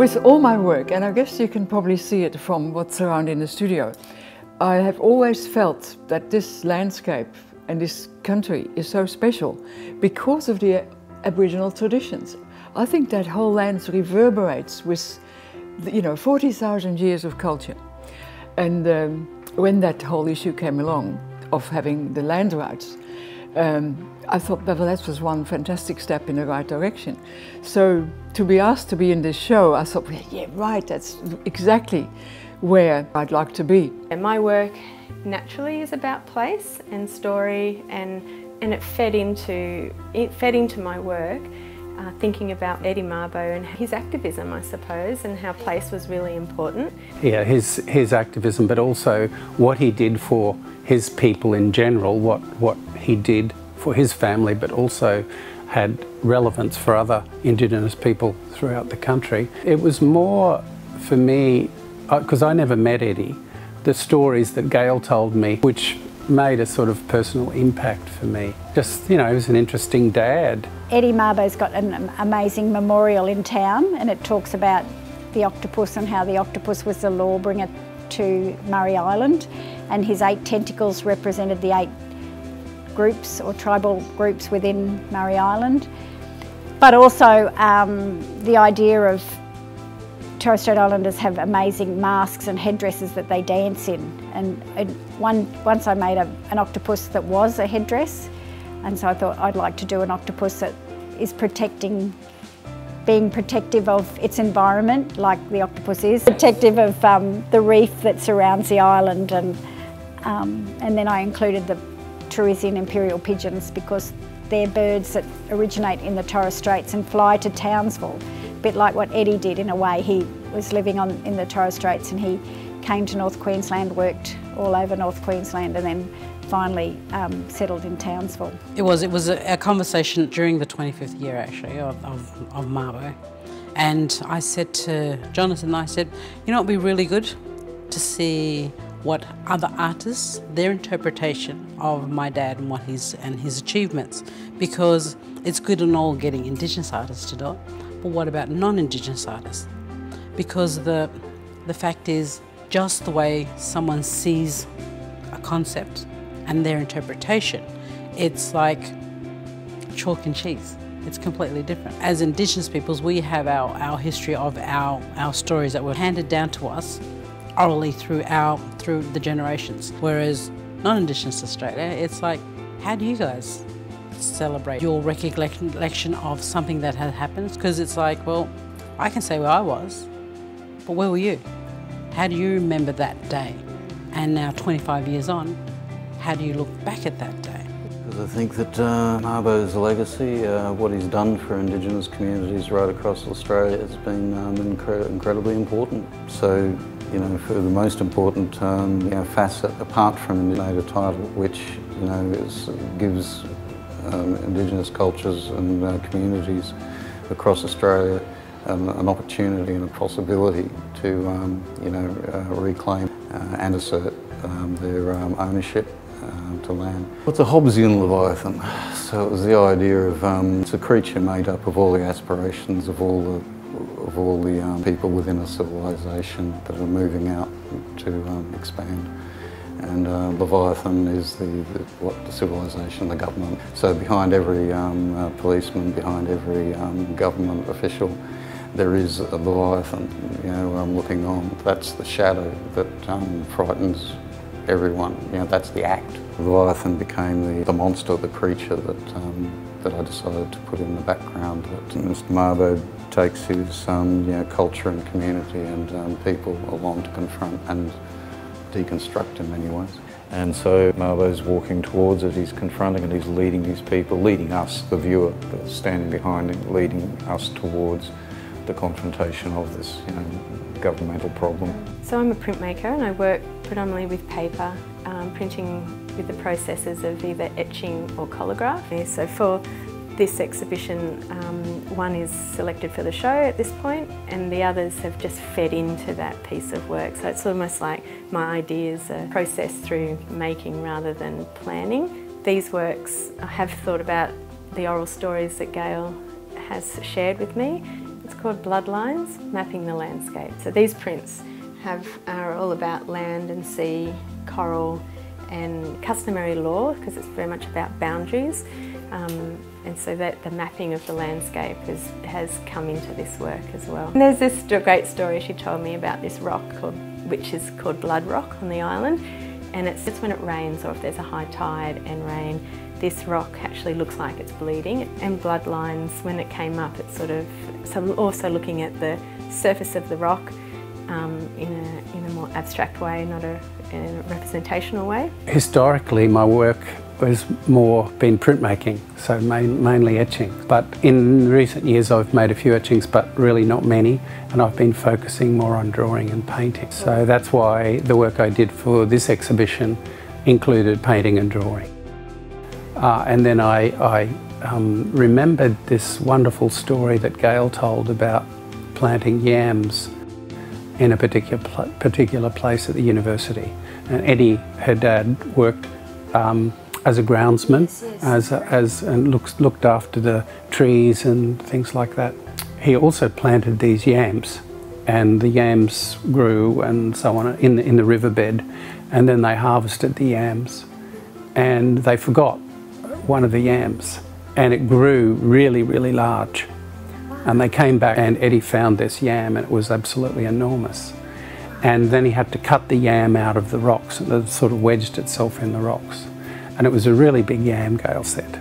With all my work, and I guess you can probably see it from what's around in the studio, I have always felt that this landscape and this country is so special because of the Aboriginal traditions. I think that whole land reverberates with, 40,000 years of culture. And when that whole issue came along of having the land rights, I thought that was one fantastic step in the right direction. So to be asked to be in this show, I thought, yeah, right, that's exactly where I'd like to be. And my work naturally is about place and story, and it fed into my work, thinking about Eddie Mabo and his activism, I suppose, and how place was really important. Yeah, his activism, but also what he did for his people in general, what he did for his family, but also had relevance for other Indigenous people throughout the country. It was more for me, because I never met Eddie, the stories that Gail told me, which made a sort of personal impact for me. Just, he was an interesting dad. Eddie Mabo's got an amazing memorial in town, and it talks about the octopus and how the octopus was the law bringer to Murray Island, and his 8 tentacles represented the 8 groups or tribal groups within Murray Island. But also the idea of Torres Strait Islanders have amazing masks and headdresses that they dance in, and once I made an octopus that was a headdress, and so I thought I'd like to do an octopus that is being protective of its environment, like the octopus is, protective of the reef that surrounds the island, and then I included the Torresian imperial pigeons because they're birds that originate in the Torres Straits and fly to Townsville. A bit like what Eddie did in a way. He was living in the Torres Straits and he came to North Queensland, worked all over North Queensland, and then finally settled in Townsville. It was a conversation during the 25th year actually of Mabo, and I said to Jonathan, I said, you know, it'd be really good to see what other artists, their interpretation of my dad and his achievements, because it's good and all getting Indigenous artists to do it, but what about non-Indigenous artists? Because the fact is, just the way someone sees a concept and their interpretation, it's like chalk and cheese. It's completely different. As Indigenous peoples, we have our history of our stories that were handed down to us orally through the generations. Whereas non-Indigenous Australia, it's like, how do you guys celebrate your recollection of something that had happened? Because it's like, well, I can say where I was, but where were you? How do you remember that day? And now 25 years on, how do you look back at that day? Because I think that Mabo's legacy, what he's done for Indigenous communities right across Australia has been incredibly important. So, for the most important facet, apart from the native title, which gives Indigenous cultures and communities across Australia an opportunity and a possibility to reclaim and assert their ownership to land. It's a Hobbesian Leviathan, so it was the idea of it's a creature made up of all the aspirations of all the people within a civilization that are moving out to expand. And Leviathan is the civilization, the government. So behind every policeman, behind every government official, there is a Leviathan, looking on. That's the shadow that frightens everyone. That's the act. Leviathan became the monster, the creature that I decided to put in the background. That Mr. Mabo takes his culture and community and people along to confront and deconstruct in many ways. And so Mabo's walking towards it, he's confronting it, he's leading his people, leading us, the viewer, standing behind him, leading us towards the confrontation of this governmental problem. So I'm a printmaker and I work predominantly with paper, printing with the processes of either etching or collagraph. So for this exhibition, one is selected for the show at this point, and the others have just fed into that piece of work. So it's almost like my ideas are processed through making rather than planning. These works, I have thought about the oral stories that Gail has shared with me, It's called Bloodlines, Mapping the Landscape. So these prints are all about land and sea, coral and customary law, because it's very much about boundaries. And so that the mapping of the landscape has come into this work as well. And there's this great story she told me about this rock which is called Blood Rock on the island, and it's when it rains or if there's a high tide and rain, this rock actually looks like it's bleeding. And Bloodlines, when it came up, it's sort of also looking at the surface of the rock in a more abstract way, not in a representational way. Historically, my work has more been printmaking, so mainly etching. But in recent years I've made a few etchings, but really not many, and I've been focusing more on drawing and painting. So that's why the work I did for this exhibition included painting and drawing. And then I remembered this wonderful story that Gail told about planting yams in a particular place at the university. And Eddie, her dad, worked as a groundsman, and looked after the trees and things like that. He also planted these yams, and the yams grew and so on in the riverbed, and then they harvested the yams, and they forgot one of the yams, and it grew really, really large. And they came back and Eddie found this yam, and it was absolutely enormous. And then he had to cut the yam out of the rocks, and it sort of wedged itself in the rocks. And it was a really big yam, Gail said.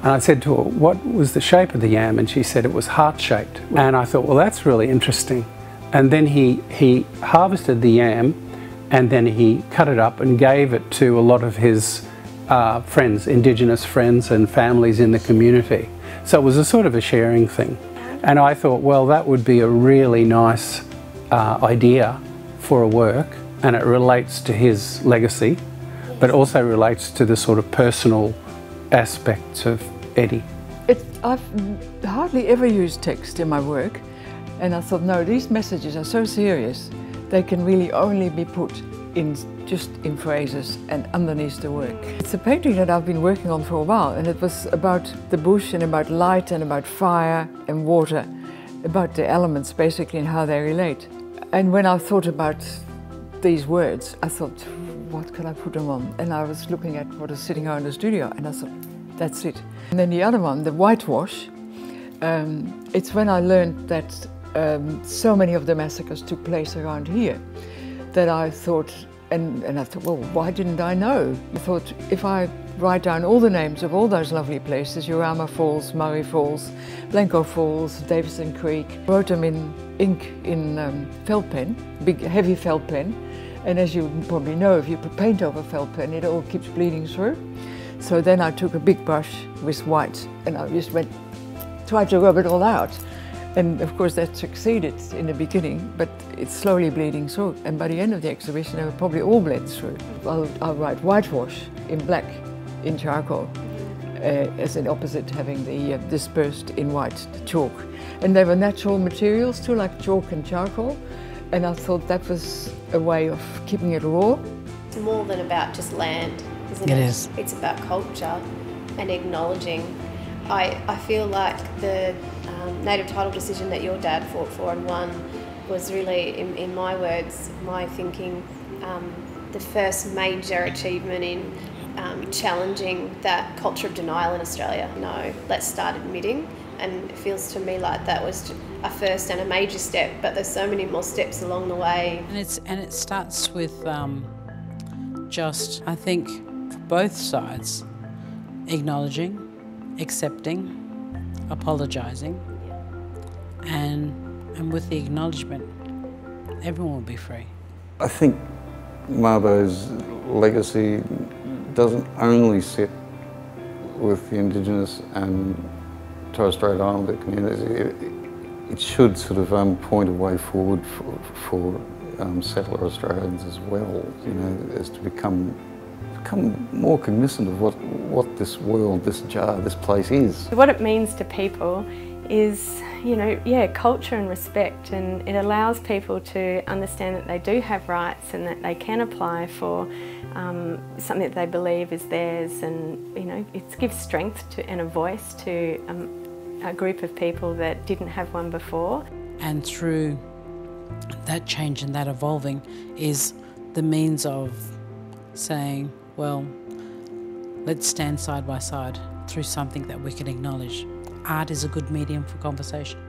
And I said to her, what was the shape of the yam? And she said it was heart-shaped. And I thought, well, that's really interesting. And then he harvested the yam, and then he cut it up and gave it to a lot of his friends, Indigenous friends and families in the community. So it was a sort of a sharing thing. And I thought, well, that would be a really nice idea for a work, and it relates to his legacy, but also relates to the sort of personal aspects of Eddie. I've hardly ever used text in my work, and I thought, no, these messages are so serious, they can really only be put just in phrases and underneath the work. It's a painting that I've been working on for a while, and it was about the bush and about light and about fire and water, about the elements basically and how they relate. And when I thought about these words, I thought, what can I put them on? And I was looking at what is sitting out in the studio, and I thought, that's it. And then the other one, the whitewash, it's when I learned that so many of the massacres took place around here, that I thought, and I thought, well, why didn't I know? I thought, if I write down all the names of all those lovely places, Urama Falls, Murray Falls, Blanco Falls, Davison Creek, wrote them in ink in felt pen, big heavy felt pen, and as you probably know, if you put paint over felt pen, it all keeps bleeding through. So then I took a big brush with white, and I just tried to rub it all out. And of course that succeeded in the beginning, but it's slowly bleeding through. And by the end of the exhibition, they were probably all bled through. I'll write whitewash in black, in charcoal, as an opposite, having the dispersed in white, the chalk. And they were natural materials too, like chalk and charcoal. And I thought that was a way of keeping it raw. It's more than about just land, isn't it? It is. It's about culture and acknowledging. I feel like the native title decision that your dad fought for and won was really, in my words, my thinking, the first major achievement in challenging that culture of denial in Australia. No, let's start admitting, and it feels to me like that was a first and a major step, but there's so many more steps along the way. And it starts with just, I think, for both sides, acknowledging, accepting, apologising, and with the acknowledgement, everyone will be free. I think Mabo's legacy doesn't only sit with the Indigenous and Torres Strait Islander communities. It should sort of point a way forward for settler Australians as well, you know, as to become more cognizant of what this world, this place is. What it means to people is, you know, yeah, culture and respect, and it allows people to understand that they do have rights and that they can apply for something that they believe is theirs, and, you know, it gives strength to and a voice to a group of people that didn't have one before. And through that change and that evolving is the means of saying, well, let's stand side by side through something that we can acknowledge. Art is a good medium for conversation.